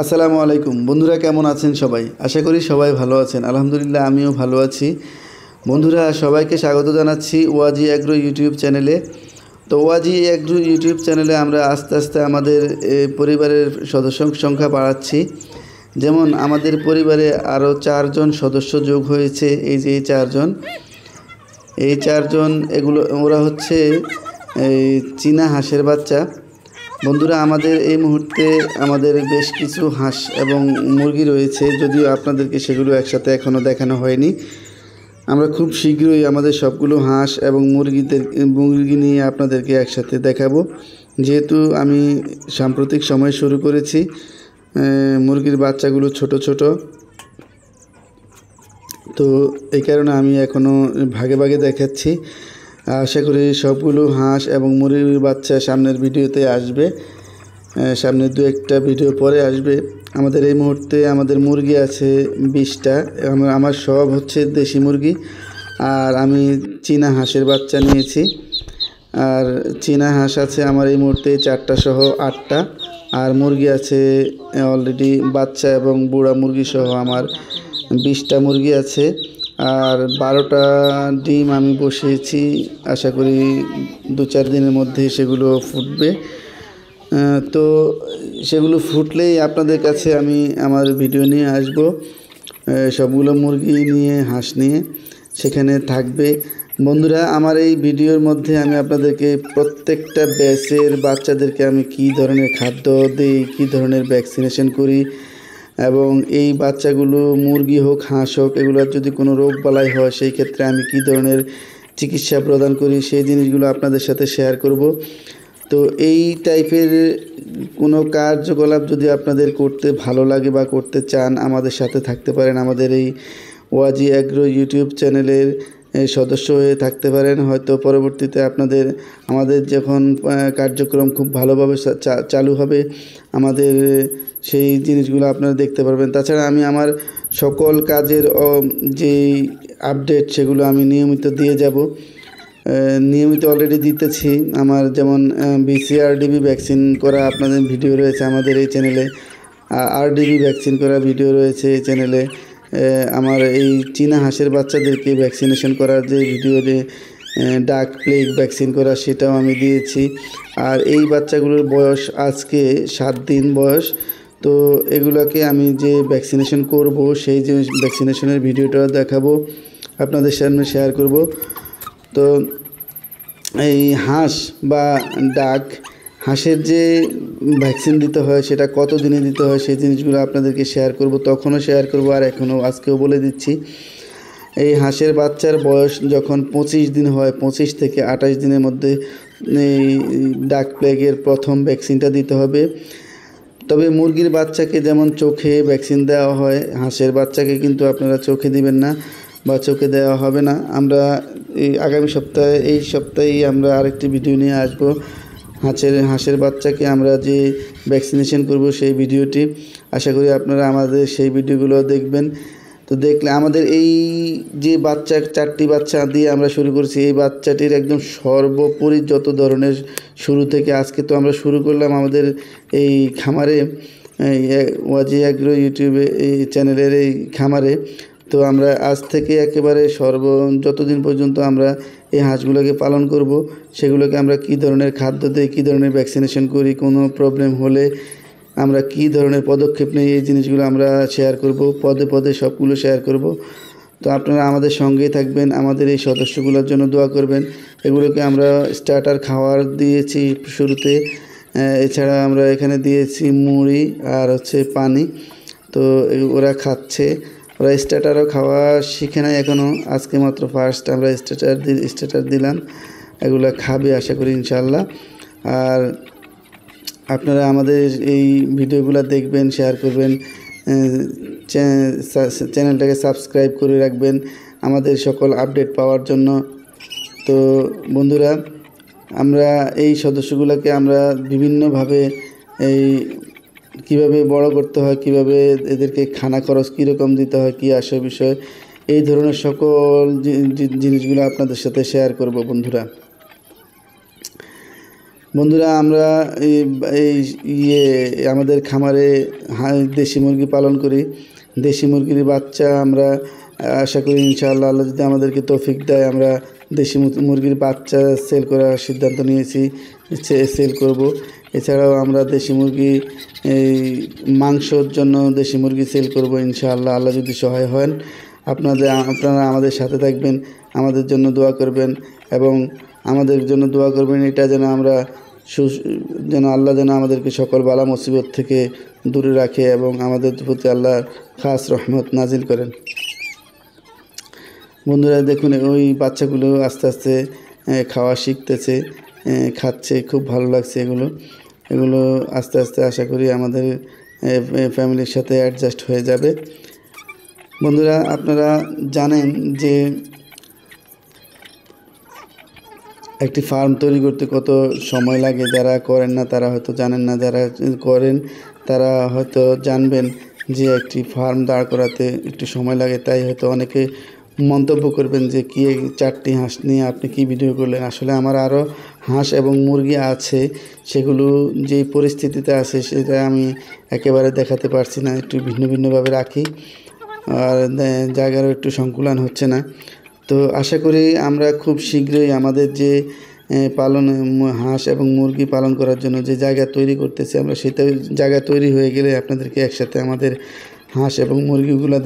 আসসালামু আলাইকুম বন্ধুরা, কেমন আছেন সবাই? আশা করি সবাই ভালো আছেন। আলহামদুলিল্লাহ, আমিও ভালো আছি। বন্ধুরা, সবাইকে স্বাগত জানাচ্ছি ওয়াজি অ্যাগ্রো ইউটিউব চ্যানেলে। তো ওয়াজি অ্যাগ্রো ইউটিউব চ্যানেলে আমরা আস্তে আস্তে আমাদের পরিবারের সদস্য সংখ্যা বাড়াচ্ছি। যেমন আমাদের পরিবারে আরও 4 জন সদস্য যোগ হয়েছে। এই যে এই চারজন ওরা হচ্ছে এই চীনা হাঁসের বাচ্চা। বন্ধুরা, আমাদের এই মুহূর্তে আমাদের বেশ কিছু হাঁস এবং মুরগি রয়েছে, যদিও আপনাদেরকে সেগুলো একসাথে এখনও দেখানো হয়নি। আমরা খুব শীঘ্রই আমাদের সবগুলো হাঁস এবং মুরগি নিয়ে আপনাদেরকে একসাথে দেখাবো। যেহেতু আমি সাম্প্রতিক সময় শুরু করেছি, মুরগির বাচ্চাগুলো ছোট ছোট, তো এই কারণে আমি এখনও ভাগে ভাগে দেখাচ্ছি। আশা করি সবগুলো হাঁস এবং মুরগির বাচ্চা সামনের ভিডিওতে আসবে, সামনের 2-1টা ভিডিও পরে আসবে। আমাদের এই মুহূর্তে আমাদের মুরগি আছে 20টা। আমার সব হচ্ছে দেশি মুরগি, আর আমি চীনা হাঁসের বাচ্চা নিয়েছি। আর চীনা হাঁস আছে আমার এই মুহূর্তে 4টা সহ 8টা, আর মুরগি আছে অলরেডি বাচ্চা এবং বুড়া মুরগি সহ আমার 20টা মুরগি আছে। আর 12টা ডিম আমি বসিয়েছি, আশা করি 2-4 দিনের মধ্যে সেগুলো ফুটবে। তো সেগুলো ফুটলেই আপনাদের কাছে আমি আমার ভিডিও নিয়ে আসব। সবগুলো মুরগি নিয়ে, হাঁস নিয়ে সেখানে থাকবে। বন্ধুরা, আমার এই ভিডিওর মধ্যে আমি আপনাদেরকে প্রত্যেকটা ব্যাচের বাচ্চাদেরকে আমি কী ধরনের খাদ্য দিই, কী ধরনের ভ্যাকসিনেশন করি, এবং এই বাচ্চাগুলো মুরগি হোক হাঁস হোক, এগুলোর যদি কোনো রোগ বালাই হয় সেই ক্ষেত্রে আমি কী ধরনের চিকিৎসা প্রদান করি, সেই জিনিসগুলো আপনাদের সাথে শেয়ার করব। তো এই টাইপের কোনো কার্যকলাপ যদি আপনাদের করতে ভালো লাগে বা করতে চান, আমাদের সাথে থাকতে পারেন। আমাদের এই ওয়াজি অ্যাগ্রো ইউটিউব চ্যানেলের সদস্য হয়ে থাকতে পারেন। হয়তো পরবর্তীতে আমাদের যখন কার্যক্রম খুব ভালোভাবে চালু হবে, আমাদের সেই জিনিসগুলো আপনারা দেখতে পারবেন। তাছাড়া আমি আমার সকল কাজের যেই আপডেট সেগুলো আমি নিয়মিত দিয়ে যাব, নিয়মিত অলরেডি দিতেছি। আমার যেমন BCRDB ভ্যাকসিন করা আপনাদের ভিডিও রয়েছে আমাদের এই চ্যানেলে, RDB ভ্যাকসিন করা ভিডিও রয়েছে এই চ্যানেলে। আমার এই চীনা হাঁসের বাচ্চাদেরকে ভ্যাকসিনেশন করার যে ভিডিওতে ডাক প্লেগ ভ্যাকসিন করা, সেটাও আমি দিয়েছি। আর এই বাচ্চাগুলোর বয়স আজকে 7 দিন বয়স। তো এগুলোকে আমি যে ভ্যাকসিনেশন করব, সেই যে ভ্যাকসিনেশনের ভিডিওটা দেখাবো, আপনাদের সামনে শেয়ার করব। তো এই হাঁস বা হাঁসের যে ভ্যাকসিন দিতে হয়, সেটা কত দিনে দিতে হয়, সেই জিনিসগুলো আপনাদেরকে শেয়ার করব। তখনও শেয়ার করব, আর আজকেও বলে দিচ্ছি। এই হাঁসের বাচ্চার বয়স যখন 25 দিন হয়, 25 থেকে 28 দিনের মধ্যে এই ডাক প্লেগের প্রথম ভ্যাকসিনটা দিতে হবে। তবে মুরগির বাচ্চাকে যেমন চোখে ভ্যাকসিন দেওয়া হয়, হাঁসের বাচ্চাকে কিন্তু আপনারা চোখে দিবেন না বা চোখে দেওয়া হবে না। আমরা আগামী সপ্তাহে, এই সপ্তাহেই আমরা আরেকটি ভিডিও নিয়ে আসব। হাঁসের বাচ্চাকে আমরা যে ভ্যাকসিনেশন করব সেই ভিডিওটি, আশা করি আপনারা আমাদের সেই ভিডিওগুলো দেখবেন। তো দেখলে আমাদের এই যে 4টি বাচ্চা দিয়ে আমরা শুরু করছি, এই বাচ্চাটির একদম সর্বোপরি যত ধরনের শুরু থেকে আজকে তো আমরা শুরু করলাম আমাদের এই খামারে, ওয়াজি অ্যাগ্রো ইউটিউবে এই চ্যানেলের এই খামারে। তো আমরা আজ থেকে একেবারে যতদিন পর্যন্ত আমরা এই হাঁসগুলোকে পালন করব, সেগুলোকে আমরা কী ধরনের খাদ্য দিই, কী ধরনের ভ্যাকসিনেশন করি, কোনো প্রবলেম হলে আমরা কী ধরনের পদক্ষেপ নিই, এই জিনিসগুলো আমরা শেয়ার করব, পদে পদে সবগুলো শেয়ার করব। তো আপনারা আমাদের সঙ্গেই থাকবেন, আমাদের এই সদস্যগুলোর জন্য দোয়া করবেন। এগুলোকে আমরা স্টার্টার খাওয়ার দিয়েছি শুরুতে, এছাড়া আমরা এখানে দিয়েছি মুড়ি আর হচ্ছে পানি। তো ওরা খাচ্ছে, ওরা স্টার্টারও খাওয়া শিখে নাই এখনও, আজকে মাত্র ফার্স্ট আমরা স্টার্টার দিলাম। এগুলো খাবে আশা করি ইনশাআল্লাহ। আর আপনারা আমাদের এই ভিডিওগুলো দেখবেন, শেয়ার করবেন, চ্যানেলটাকে সাবস্ক্রাইব করে রাখবেন আমাদের সকল আপডেট পাওয়ার জন্য। তো বন্ধুরা, আমরা এই সদস্যগুলোকে আমরা বিভিন্নভাবে কীভাবে বড় করতে হয়, কীভাবে এদেরকে খানা খরচ কীরকম দিতে হয়, কী আসে বিষয়, এই ধরনের সকল জিনিসগুলো আপনাদের সাথে শেয়ার করব বন্ধুরা। বন্ধুরা আমরা এই আমাদের খামারে দেশি মুরগি পালন করি। দেশি মুরগির বাচ্চা আমরা আশা করি ইনশাআল্লাহ আল্লাহ যদি আমাদেরকে তৌফিক দেয় আমরা দেশি মুরগির বাচ্চা সেল করার সিদ্ধান্ত নিয়েছি, সেল করব। এছাড়াও আমরা দেশি মুরগি মাংসর জন্য দেশি মুরগি সেল করব ইনশাআল্লাহ আল্লাহ যদি সহায় হন। আপনারা আমাদের সাথে থাকবেন, আমাদের জন্য দোয়া করবেন এবং আমাদের জন্য দোয়া করবেন এটা যেন আমরা যেন আল্লাহ যেন আমাদেরকে সকল বালা মুসিবত থেকে দূরে রাখে এবং আমাদের প্রতি আল্লাহর খাস রহমত নাজিল করেন। বন্ধুরা দেখুন ওই বাচ্চাগুলো আস্তে আস্তে খাওয়া শিখতেছে, খাচ্ছে, খুব ভালো লাগছে এগুলো আস্তে আস্তে আশা করি আমাদের ফ্যামিলির সাথে অ্যাডজাস্ট হয়ে যাবে। বন্ধুরা আপনারা জানেন যে একটি ফার্ম তৈরি করতে কত সময় লাগে, যারা করেন না তারা হয়তো জানেন না, যারা করেন তারা হয়তো জানবেন যে একটি ফার্ম দাঁড় করাতে একটু সময় লাগে। তাই হয়তো অনেকে মন্তব্য করবেন যে কি 4টি হাঁস নিয়ে আপনি কি ভিডিও করলেন। আসলে আমার আরও হাঁস এবং মুরগি আছে, সেগুলো যেই পরিস্থিতিতে আছে সেটা আমি একেবারে দেখাতে পারছি না, একটু ভিন্ন ভিন্নভাবে রাখি আর জায়গারও একটু সংকুলান হচ্ছে না। তো আশা করি আমরা খুব শীঘ্রই আমাদের যে হাঁস এবং মুরগি পালন করার জন্য যে জায়গা তৈরি করতেছি আমরা সেটা জায়গা তৈরি হয়ে গেলে আপনাদেরকে একসাথে আমাদের হাঁস এবং মুরগিগুলো